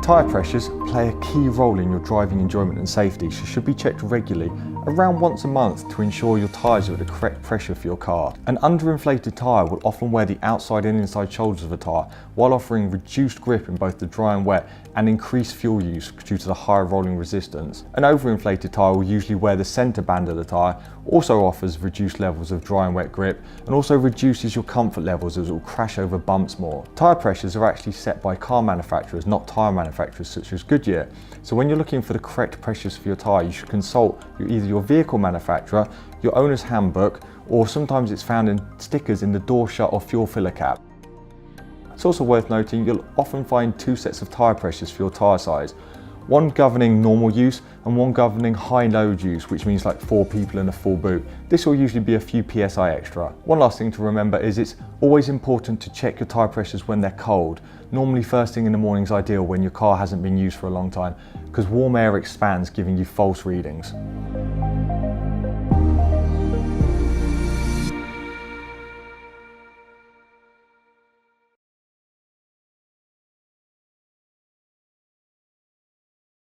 Tyre pressures play a key role in your driving enjoyment and safety, so should be checked regularly, around once a month, to ensure your tyres are at the correct pressure for your car. An under-inflated tyre will often wear the outside and inside shoulders of a tyre, while offering reduced grip in both the dry and wet and increased fuel use due to the higher rolling resistance. An over-inflated tyre will usually wear the centre band of the tyre, also offers reduced levels of dry and wet grip, and also reduces your comfort levels as it will crash over bumps more. Tyre pressures are actually set by car manufacturers, not tyre manufacturers such as Goodyear. So when you're looking for the correct pressures for your tyre, you should consult either your vehicle manufacturer, your owner's handbook, or sometimes it's found in stickers in the door shut or fuel filler cap. It's also worth noting you'll often find two sets of tyre pressures for your tyre size. One governing normal use and one governing high load use, which means like 4 people in a full boot. This will usually be a few PSI extra. One last thing to remember is it's always important to check your tyre pressures when they're cold. Normally first thing in the morning is ideal when your car hasn't been used for a long time, because warm air expands, giving you false readings.